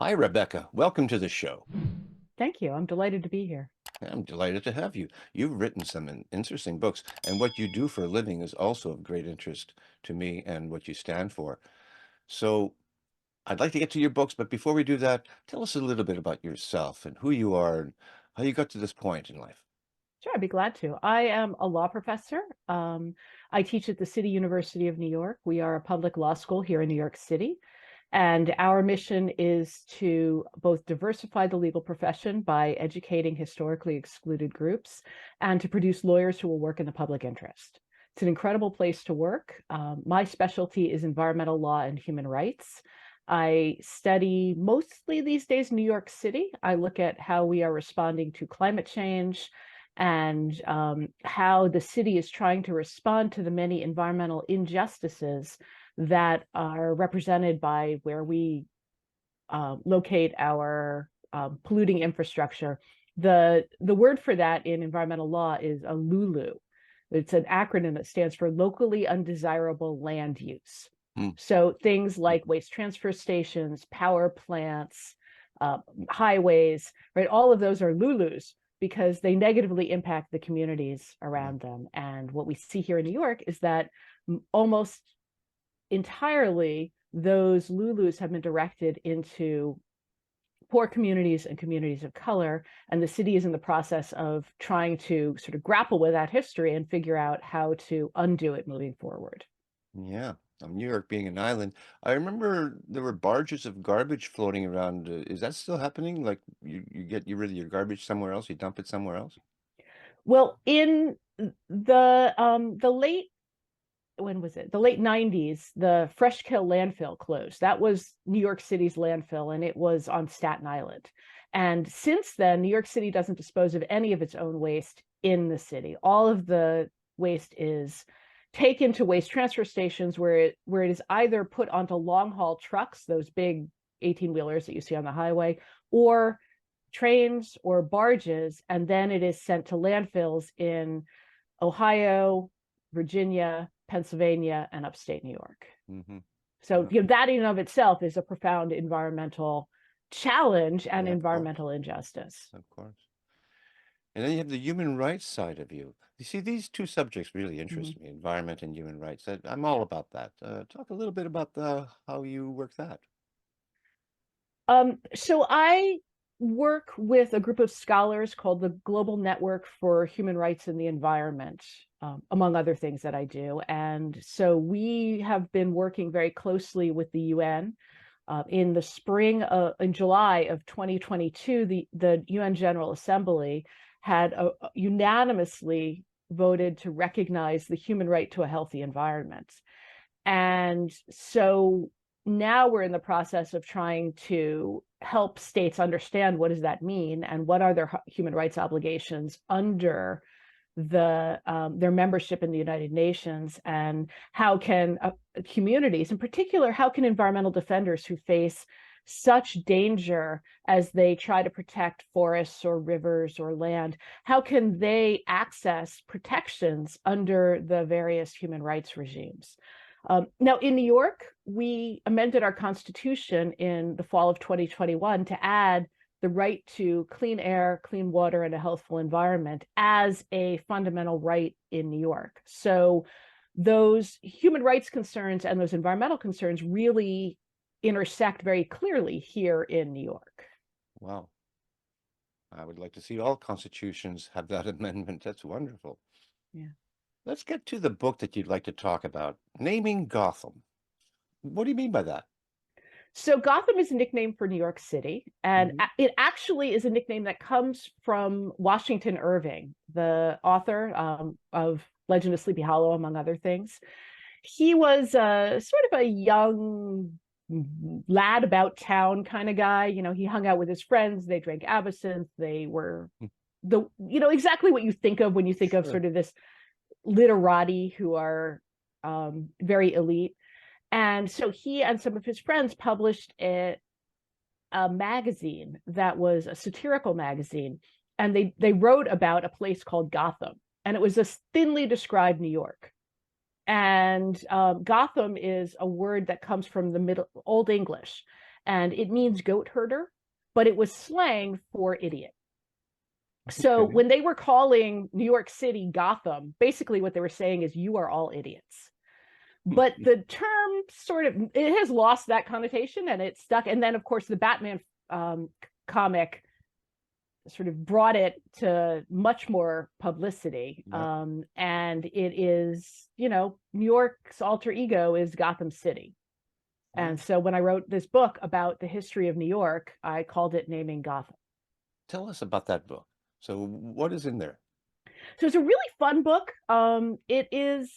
Hi, Rebecca. Welcome to the show. Thank you. I'm delighted to be here. I'm delighted to have you. You've written some interesting books, and what you do for a living is also of great interest to me and what you stand for. So I'd like to get to your books, but before we do that, tell us a little bit about yourself and who you are and how you got to this point in life. Sure, I'd be glad to. I am a law professor. I teach at the City University of New York. We are a public law school here in New York City. And our mission is to both diversify the legal profession by educating historically excluded groups and to produce lawyers who will work in the public interest. It's an incredible place to work. My specialty is environmental law and human rights. I study mostly these days New York City. I look at how we are responding to climate change and how the city is trying to respond to the many environmental injustices that are represented by where we locate our polluting infrastructure. The word for that in environmental law is a LULU. It's an acronym that stands for locally undesirable land use. Hmm. So things like waste transfer stations, power plants, highways, right? All of those are LULUs because they negatively impact the communities Yeah. around them. And what we see here in New York is that almost entirely those LULUs have been directed into poor communities and communities of color. And the city is in the process of trying to sort of grapple with that history and figure out how to undo it moving forward. Yeah. New York being an island, I remember there were barges of garbage floating around. Is that still happening? Like you get rid of your garbage somewhere else, you dump it somewhere else? Well, in the late when was it? The late 90s, the Freshkill landfill closed. That was New York City's landfill, and it was on Staten Island. And since then, New York City doesn't dispose of any of its own waste in the city. All of the waste is taken to waste transfer stations where it is either put onto long haul trucks, those big 18-wheelers that you see on the highway, or trains or barges, and then it is sent to landfills in Ohio, Virginia, Pennsylvania, and upstate New York. Hmm. So, that in and of itself is a profound environmental challenge and Yeah, of course, environmental injustice. of course. And then you have the human rights side of you. You see, these two subjects really Mhm. interest me, environment and human rights. I'm all about that. Talk a little bit about how you work that. So I work with a group of scholars called the Global Network for Human Rights and the Environment, among other things that I do. And so we have been working very closely with the UN. In the spring, in July of 2022, the UN General Assembly had unanimously voted to recognize the human right to a healthy environment. And so now we're in the process of trying to help states understand what does that mean and what are their human rights obligations under their membership in the United Nations, and how can communities, in particular, how can environmental defenders who face such danger as they try to protect forests or rivers or land, how can they access protections under the various human rights regimes? Now, in New York, we amended our constitution in the fall of 2021 to add the right to clean air, clean water, and a healthful environment as a fundamental right in New York. So those human rights concerns and those environmental concerns really intersect very clearly here in New York. Wow. I would like to see all constitutions have that amendment. That's wonderful. Yeah. Let's get to the book that you'd like to talk about, Naming Gotham. What do you mean by that? So Gotham is a nickname for New York City, and Hmm. it actually is a nickname that comes from Washington Irving, the author of Legend of Sleepy Hollow, among other things. He was sort of a young lad about town kind of guy. He hung out with his friends. They drank absinthe. They were exactly what you think of when you think of Sure. sort of this literati who are very elite. And so he and some of his friends published a magazine that was a satirical magazine, and they wrote about a place called Gotham, and it was a thinly described New York. And Gotham is a word that comes from the Middle Old English, and it means goat herder, but it was slang for idiot. So Okay. when they were calling New York City Gotham, basically what they were saying is, you are all idiots. But the term sort of, it has lost that connotation and it stuck. And then, of course, the Batman comic sort of brought it to much more publicity. Yeah. And it is, New York's alter ego is Gotham City. Yeah. And so when I wrote this book about the history of New York, I called it Naming Gotham. Tell us about that book. So what is in there? So it's a really fun book. It is,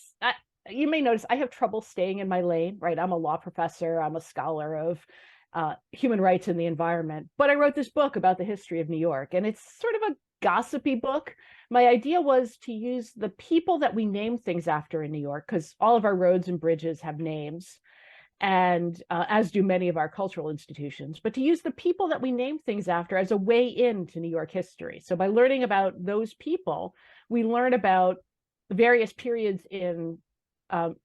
you may notice I have trouble staying in my lane, right? I'm a law professor, I'm a scholar of human rights and the environment, but I wrote this book about the history of New York, and it's sort of a gossipy book. My idea was to use the people that we name things after in New York, because all of our roads and bridges have names, and as do many of our cultural institutions, but to use the people that we name things after as a way into New York history. So by learning about those people, we learn about various periods in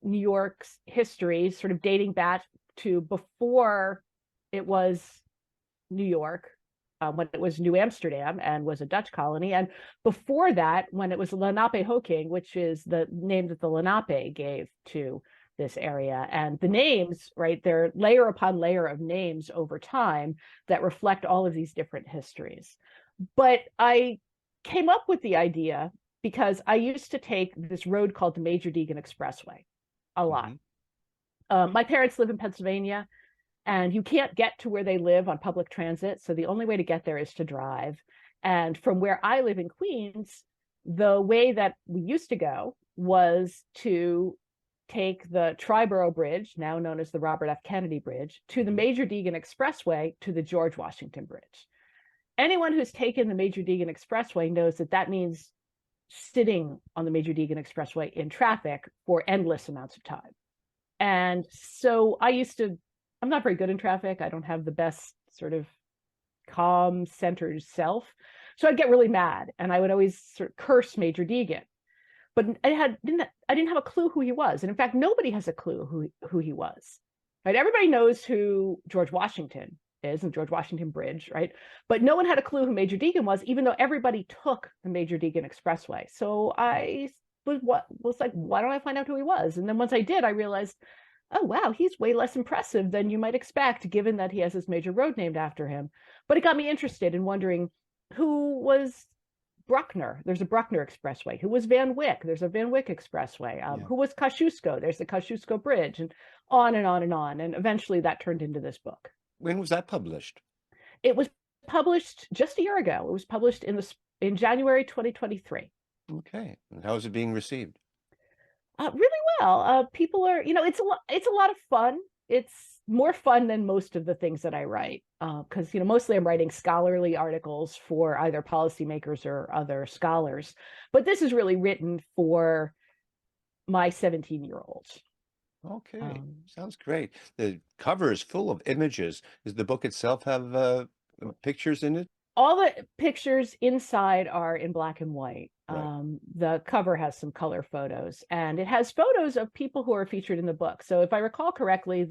New York's history, sort of dating back to before it was New York, when it was New Amsterdam and was a Dutch colony, and before that, when it was Lenape-Hoking, which is the name that the Lenape gave to this area. And the names, right, they're layer upon layer of names over time that reflect all of these different histories. But I came up with the idea because I used to take this road called the Major Deegan Expressway a lot. My parents live in Pennsylvania, and you can't get to where they live on public transit. So the only way to get there is to drive. And from where I live in Queens, the way that we used to go was to take the Triborough Bridge, now known as the Robert F. Kennedy Bridge, to the Major Deegan Expressway to the George Washington Bridge. Anyone who's taken the Major Deegan Expressway knows that that means sitting on the Major Deegan Expressway in traffic for endless amounts of time. And so I'm not very good in traffic. I don't have the best sort of calm, centered self. So I'd get really mad, and I would always sort of curse Major Deegan. But I didn't have a clue who he was. And in fact, nobody has a clue who he was. Right? Everybody knows who George Washington is and George Washington Bridge, right? But no one had a clue who Major Deegan was, even though everybody took the Major Deegan Expressway. So I was like, why don't I find out who he was? And then once I did, I realized, oh, wow, he's way less impressive than you might expect, given that he has this major road named after him. But it got me interested in wondering, who was Bruckner? There's a Bruckner Expressway. Who was Van Wyck? There's a Van Wyck Expressway. Who was Kosciuszko? There's the Kosciuszko Bridge, and on and on and on. And eventually that turned into this book. When was that published? It was published just a year ago. It was published in January 2023. Okay. And how is it being received? Really well. People are, it's a lot of fun. It's more fun than most of the things that I write, because mostly I'm writing scholarly articles for either policymakers or other scholars. But this is really written for my 17-year-olds. Okay. Sounds great. The cover is full of images. Does the book itself have pictures in it? All the pictures inside are in black and white. Right. The cover has some color photos, and it has photos of people who are featured in the book. So if I recall correctly,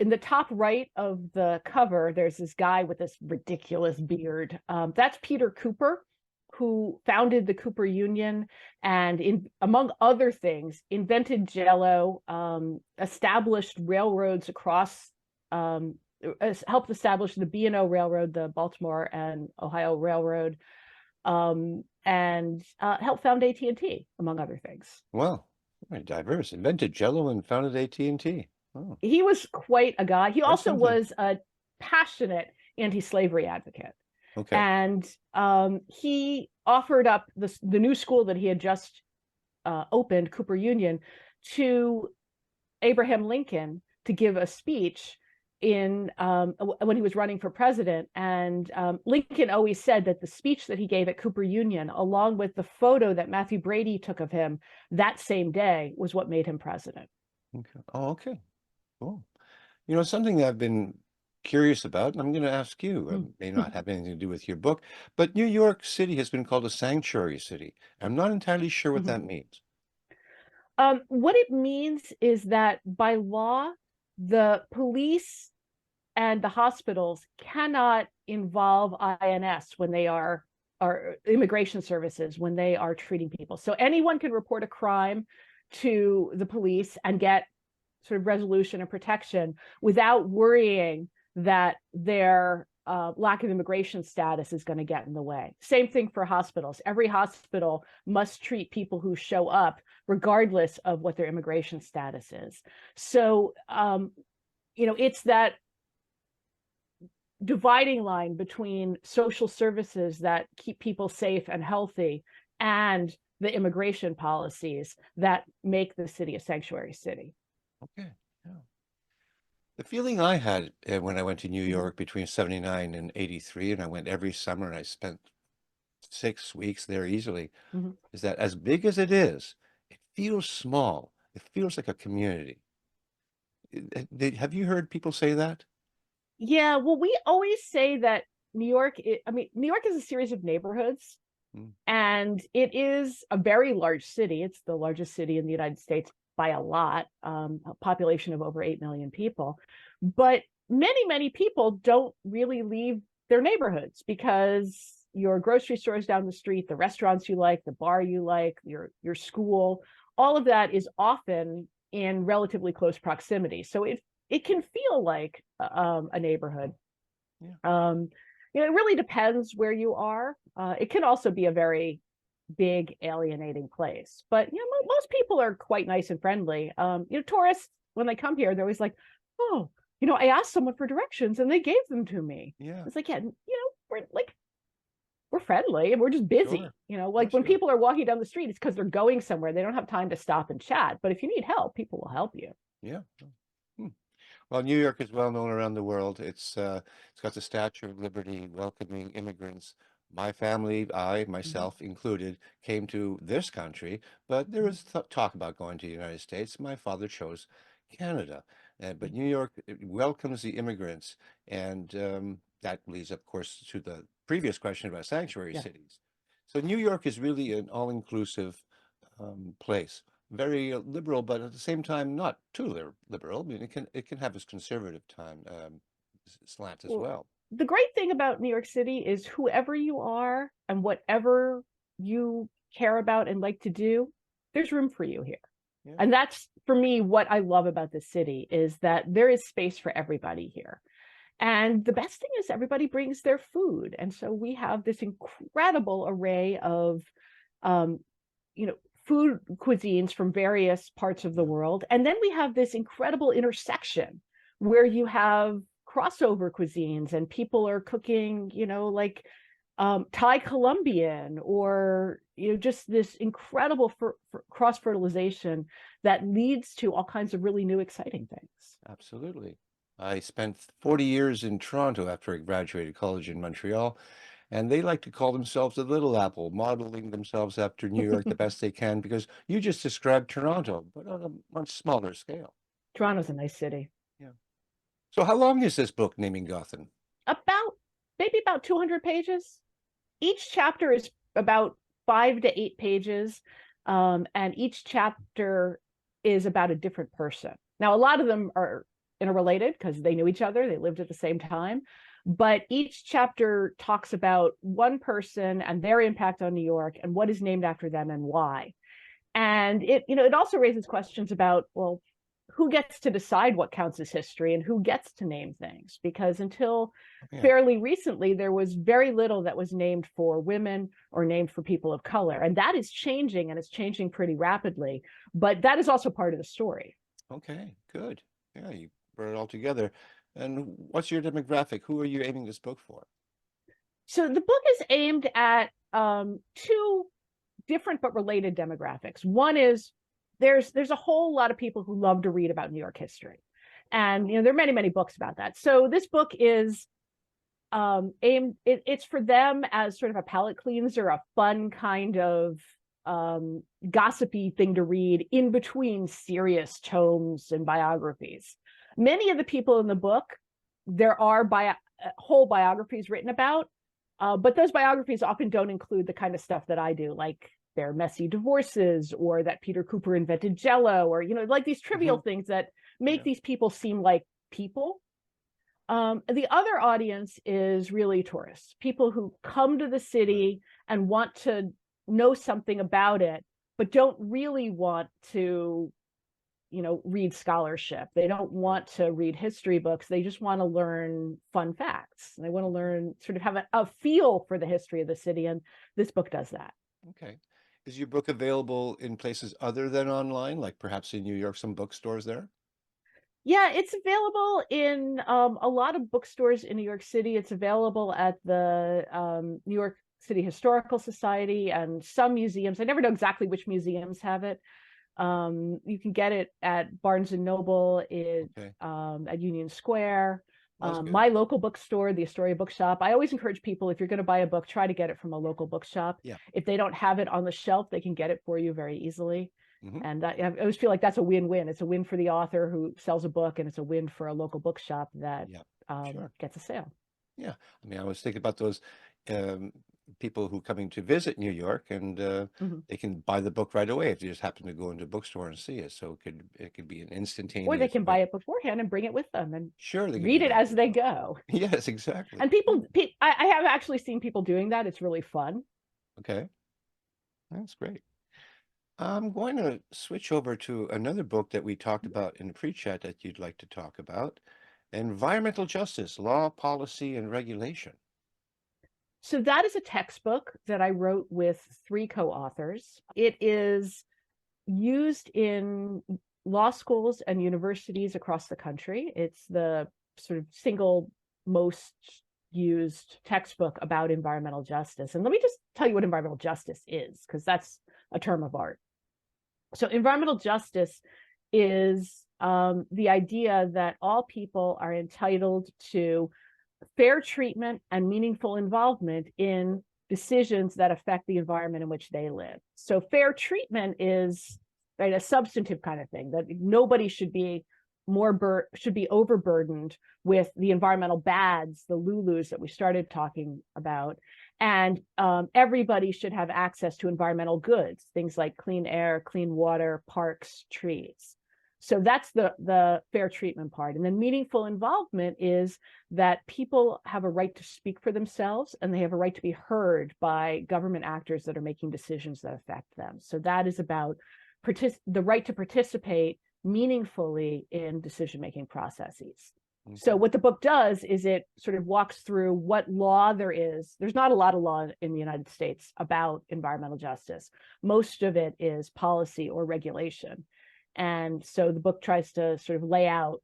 in the top right of the cover, there's this guy with this ridiculous beard. That's Peter Cooper, who founded the Cooper Union and, among other things, invented Jell-O, established railroads across, helped establish the B&O Railroad, the Baltimore and Ohio Railroad, and helped found AT&T, among other things. Well, very diverse. Invented Jello and founded AT&T. Oh, He was quite a guy. He quite also something. was a passionate anti-slavery advocate. Okay. And he offered up the new school that he had just opened, Cooper Union, to Abraham Lincoln to give a speech when he was running for president. And Lincoln always said that the speech that he gave at Cooper Union, along with the photo that Matthew Brady took of him that same day, was what made him president. Okay. Oh, okay. Cool. Something that I've been curious about, and I'm going to ask you, it may not have anything to do with your book, but New York City has been called a sanctuary city. I'm not entirely sure what that means. What it means is that by law, the police and the hospitals cannot involve INS when they are, or immigration services when they are treating people. So anyone can report a crime to the police and get sort of resolution and protection without worrying that their lack of immigration status is going to get in the way. Same thing for hospitals. Every hospital must treat people who show up regardless of what their immigration status is. So, it's that dividing line between social services that keep people safe and healthy and the immigration policies that make the city a sanctuary city. Okay. Yeah. The feeling I had when I went to New Mhm. York between 79 and 83, and I went every summer and I spent 6 weeks there easily, Mhm. is that as big as it is, it feels small. It feels like a community. Have you heard people say that? Yeah, well, we always say that New York, New York is a series of neighborhoods, Mm, and it is a very large city. It's the largest city in the United States by a lot, a population of over 8 million people. But many, many people don't really leave their neighborhoods because your grocery stores down the street, the restaurants you like, the bar you like, your school, all of that is often in relatively close proximity. So it can feel like a neighborhood. yeah, It really depends where you are. It can also be a very big alienating place, but most people are quite nice and friendly. Tourists, when they come here, they're always like, oh, I asked someone for directions and they gave them to me. yeah, It's like, yeah, we're friendly and we're just busy. sure. Of Like course when you are. people are walking down the street, it's because they're going somewhere. They don't have time to stop and chat. But if you need help, people will help you. Yeah. Hmm. Well, New York is well known around the world. It's got the Statue of Liberty welcoming immigrants. My family, I Mhm. myself included, came to this country, but there was th talk about going to the United States. My father chose Canada, but New York welcomes the immigrants, and that leads, of course, to the previous question about sanctuary Yeah. cities. So New York is really an all-inclusive place, very liberal, but at the same time not too liberal. I mean, it can have its conservative time slant as Well, well. the great thing about New York City is whoever you are and whatever you care about and like to do, there's room for you here. Yeah. And that's for me what I love about this city is that there is space for everybody here. And the best thing is everybody brings their food. And so we have this incredible array of um, food cuisines from various parts of the Yeah. world. And then we have this incredible intersection where you have crossover cuisines and people are cooking, like Thai Colombian or, just this incredible cross fertilization that leads to all kinds of really new, exciting things. Absolutely. I spent 40 years in Toronto after I graduated college in Montreal, and they like to call themselves the Little Apple, modeling themselves after New York the best they can, because you just described Toronto, but on a much smaller scale. Toronto's a nice city. Yeah. So how long is this book, Naming Gotham? About maybe about 200 pages. Each chapter is about 5 to 8 pages, and each chapter is about a different person. Now, a lot of them are interrelated because they knew each other, they lived at the same time, but each chapter talks about one person and their impact on New York and what is named after them and why. And it also raises questions about, well, who gets to decide what counts as history and who gets to name things? Because until Yeah. fairly recently, there was very little that was named for women or named for people of color. And that is changing, and it's changing pretty rapidly. But that is also part of the story. Okay, good. Yeah, you brought it all together. And what's your demographic? Who are you aiming this book for? So the book is aimed at two different but related demographics. One is there's a whole lot of people who love to read about New York history. And there are many, many books about that. So this book is it's for them as sort of a palate cleanser, a fun kind of gossipy thing to read in between serious tomes and biographies. Many of the people in the book, there are whole biographies written about, but those biographies often don't include the kind of stuff that I do, like their messy divorces or that Peter Cooper invented Jello, or like these trivial Hmm. things that make Yeah. these people seem like people. The other audience is really tourists, people who come to the city and want to know something about it, but don't really want to, read scholarship. They don't want to read history books. They just want to learn fun facts. They want to learn, sort of have a feel for the history of the city. And this book does that. Okay. Is your book available in places other than online, like perhaps in New York, some bookstores there? Yeah, it's available in a lot of bookstores in New York City. It's available at the New York City Historical Society and some museums. I never know exactly which museums have it. You can get it at Barnes and Noble, Okay. at Union Square. Well, that's good. My local bookstore, the Astoria Bookshop. I always encourage people, if you're going to buy a book, try to get it from a local bookshop. Yeah. If they don't have it on the shelf, they can get it for you very easily. Hmm. And I always feel like that's a win-win. It's a win for the author who sells a book, and it's a win for a local bookshop that Yeah. Sure. gets a sale. Yeah. I mean, I was thinking about those um, people who coming to visit New York, and Mhm. they can buy the book right away if they just happen to go into a bookstore and see it. So it could be an Or they instantaneous can way. buy it beforehand and bring it with them and Sure, they could read do it that as as they well. go. Yes, exactly. And Yeah. I have actually seen people doing that. It's really fun. Okay. That's great. I'm going to switch over to another book that we talked about in the pre-chat that you'd like to talk about. Environmental Justice, Law, Policy, and Regulation. So that is a textbook that I wrote with three co-authors. It is used in law schools and universities across the country. It's the sort of single most used textbook about environmental justice. And let me just tell you what environmental justice is, because that's a term of art. So environmental justice is the idea that all people are entitled to fair treatment and meaningful involvement in decisions that affect the environment in which they live. So fair treatment is, right, a substantive kind of thing, that nobody should be overburdened with the environmental bads, the Lulus that we started talking about. And everybody should have access to environmental goods, things like clean air, clean water, parks, trees. So that's the fair treatment part. And then meaningful involvement is that people have a right to speak for themselves, and they have a right to be heard by government actors that are making decisions that affect them. So that is about the right to participate meaningfully in decision-making processes. So Okay. what the book does is it sort of walks through what law there is. There's not a lot of law in the United States about environmental justice. Most of it is policy or regulation. And so the book tries to sort of lay out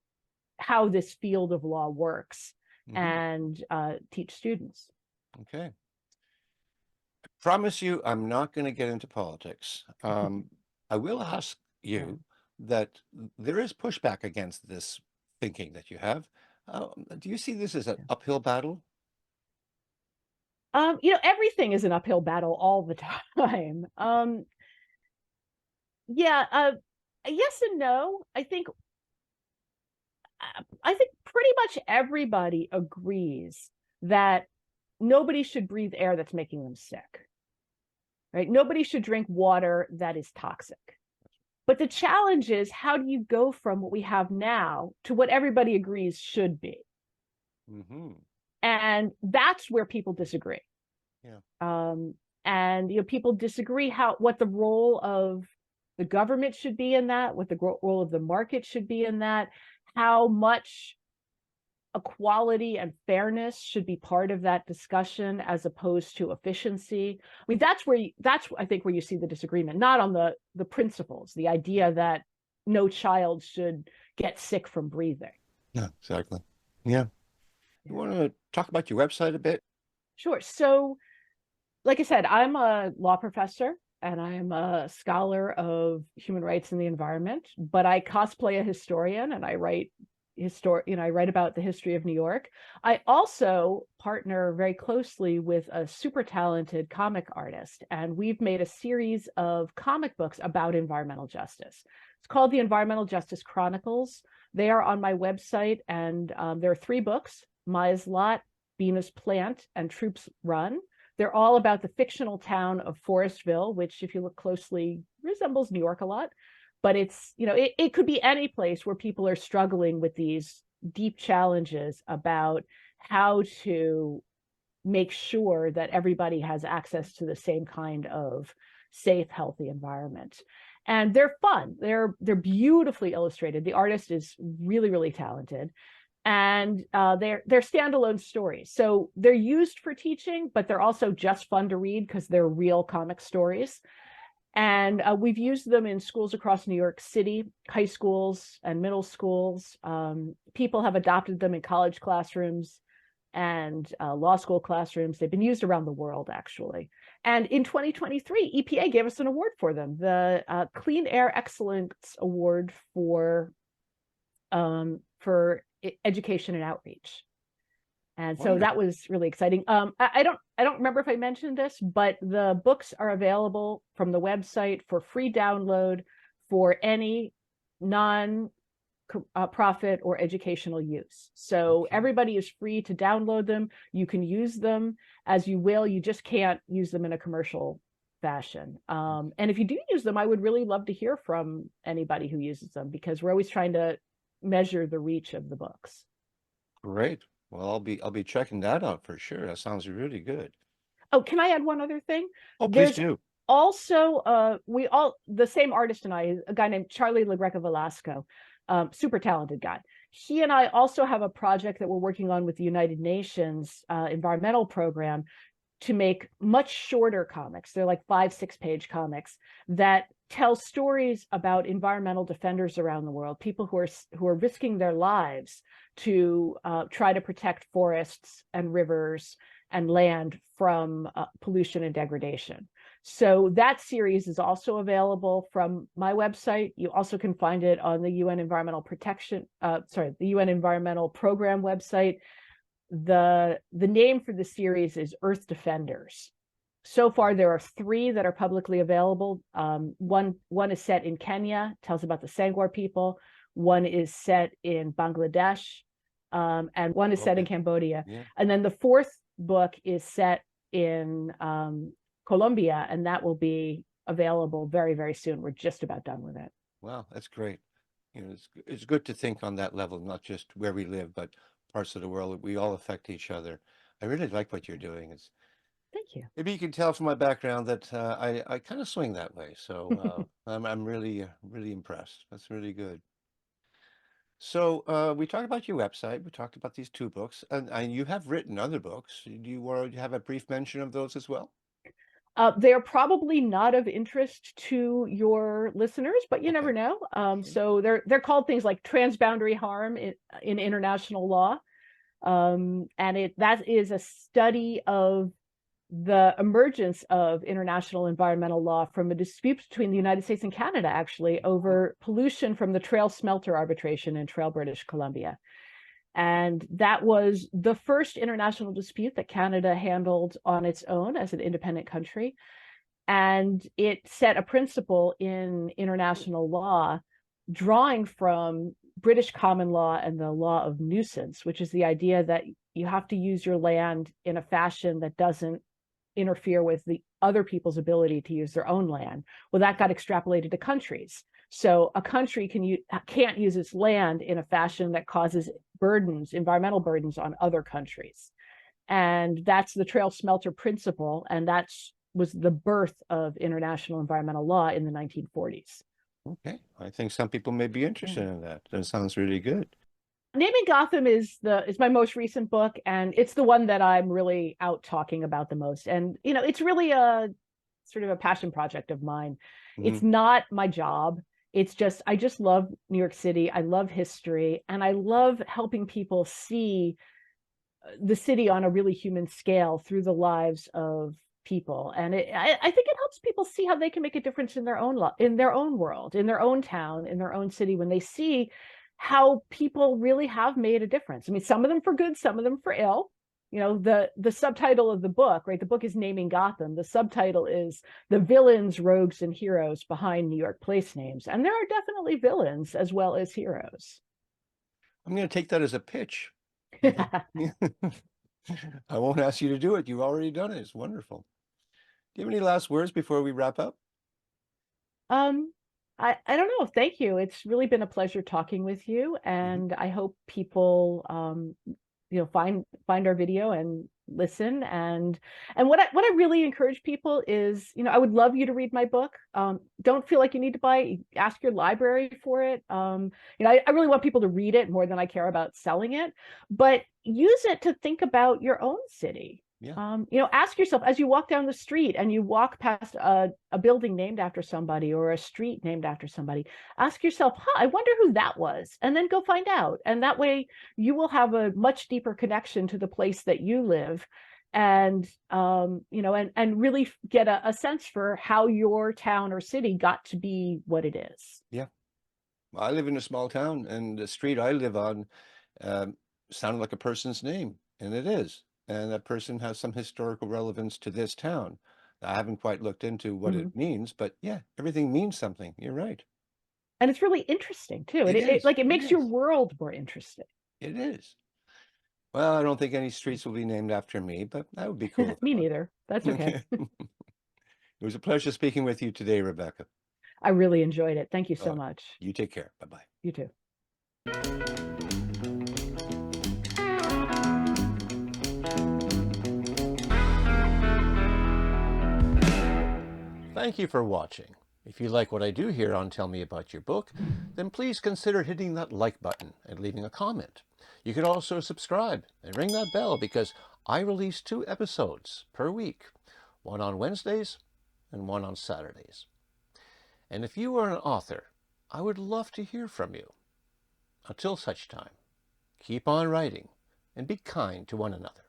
how this field of law works Hmm. and teach students. Okay. Promise you, I'm not going to get into politics. I will ask Yeah. you that there is pushback against this thinking that you have. Do you see this as an uphill battle? Everything is an uphill battle all the time. Yeah, yes and no. I think pretty much everybody agrees that nobody should breathe air that's making them sick, right? Nobody should drink water that is toxic. But the challenge is, how do you go from what we have now to what everybody agrees should be? Hmm. And that's where people disagree. Yeah. Um, and people disagree what the role of the government should be in that, what the role of the market should be in that, how much equality and fairness should be part of that discussion as opposed to efficiency. I mean, that's I think where you see the disagreement, not on the principles, the idea that no child should get sick from breathing. Yeah, exactly. Yeah. You Yeah. want to talk about your website a bit? Sure. So, like I said, I'm a law professor and I'm a scholar of human rights and the environment, but I cosplay a historian and I write about the history of New York. I also partner very closely with a super talented comic artist, and we've made a series of comic books about environmental justice. It's called the Environmental Justice Chronicles. They are on my website, and there are three books: Maya's Lot, Bina's Plant, and Troops Run. They're all about the fictional town of Forestville, which, if you look closely, resembles New York a lot. But it could be any place where people are struggling with these deep challenges about how to make sure that everybody has access to the same kind of safe, healthy environment. And they're fun. They're beautifully illustrated. The artist is really, really talented, and they're standalone stories. So they're used for teaching, but they're also just fun to read because they're real comic stories. And we've used them in schools across New York City, high schools and middle schools. People have adopted them in college classrooms and law school classrooms. They've been used around the world, actually. And in 2023, EPA gave us an award for them, the Clean Air Excellence Award for education and outreach. And so that Wonderful. was really exciting. I don't remember if I mentioned this, but the books are available from the website for free download for any non profit or educational use. So Okay. everybody is free to download them. You can use them as you will. You just can't use them in a commercial fashion. And if you do use them, I would really love to hear from anybody who uses them, because we're always trying to measure the reach of the books. Great. Well, I'll be checking that out for sure. That sounds really good. Oh, can I add one other thing? Oh, please There's do. also we all the same artist and I, a guy named Charlie LaGreca Velasco, super talented guy. He and I also have a project that we're working on with the United Nations environmental program to make much shorter comics. They're like 5-6 page comics that tell stories about environmental defenders around the world, people who are risking their lives to try to protect forests and rivers and land from pollution and degradation. So that series is also available from my website. You also can find it on the UN Environmental the UN Environmental Program website. The name for the series is Earth Defenders. So far, there are 3 that are publicly available. One is set in Kenya, tells about the Sangwar people. One is set in Bangladesh, and one is set in Okay. Cambodia. Yeah. And then the 4th book is set in Colombia, and that will be available very, very soon. We're just about done with it. Wow, that's great. It's good to think on that level, not just where we live, but parts of the world. We all affect each other. I really like what you're doing. It's Thank you. maybe you can tell from my background that I kind of swing that way. So I'm really really impressed. That's really good. So we talked about your website. We talked about these 2 books, and you have written other books. Do you want to have a brief mention of those as well? They are probably not of interest to your listeners, but you Okay. never know. Okay. So they're called things like transboundary harm in international law, and that is a study of the emergence of international environmental law from a dispute between the United States and Canada, actually, over pollution from the Trail Smelter arbitration in Trail, British Columbia. And that was the first international dispute that Canada handled on its own as an independent country. And it set a principle in international law, drawing from British common law and the law of nuisance, which is the idea that you have to use your land in a fashion that doesn't interfere with the other people's ability to use their own land. Well, that got extrapolated to countries. So a country can't use its land in a fashion that causes environmental burdens on other countries. And that's the Trail Smelter principle. And that was the birth of international environmental law in the 1940s. Okay. I think some people may be interested in that. That sounds really good. Naming Gotham is my most recent book, and it's the one that I'm really out talking about the most. And it's really a sort of a passion project of mine. It's Hmm. not my job. It's just I just love New York City. I love history, and I love helping people see the city on a really human scale through the lives of people. And I think it helps people see how they can make a difference in their own world, in their own town, in their own city, when they see how people really have made a difference. I mean, some of them for good, some of them for ill. The subtitle of the book, right? The book is Naming Gotham. The subtitle is The Villains, Rogues, and Heroes Behind New York Place Names. And there are definitely villains as well as heroes. I'm going to take that as a pitch. I won't ask you to do it. You've already done it. It's wonderful. Do you have any last words before we wrap up? um I don't know. Thank you. It's really been a pleasure talking with you, Mhm. and I hope people find our video and listen. And what I really encourage people is, I would love you to read my book. Don't feel like you need to buy it. Ask your library for it. I really want people to read it more than I care about selling it, but use it to think about your own city. Yeah. Ask yourself as you walk down the street and you walk past a building named after somebody or a street named after somebody, ask yourself, I wonder who that was, and then go find out. And that way you will have a much deeper connection to the place that you live, and and really get a sense for how your town or city got to be what it is. Yeah. I live in a small town, and the street I live on um, sounded like a person's name, and it is. And that person has some historical relevance to this town. I haven't quite looked into what it Mhm. means, but yeah, everything means something. You're right. And it's really interesting too. It is. It It makes your is. world more interesting. It is. Well, I don't think any streets will be named after me, but that would be cool if it Me was. neither. That's okay. Okay. It was a pleasure speaking with you today, Rebecca. I really enjoyed it. Thank you All so right. much. You take care. Bye-bye. You too. Thank you for watching. If you like what I do here on Tell Me About Your Book, then please consider hitting that like button and leaving a comment. You could also subscribe and ring that bell because I release 2 episodes per week, one on Wednesdays and one on Saturdays. And if you are an author, I would love to hear from you. Until such time, keep on writing and be kind to one another.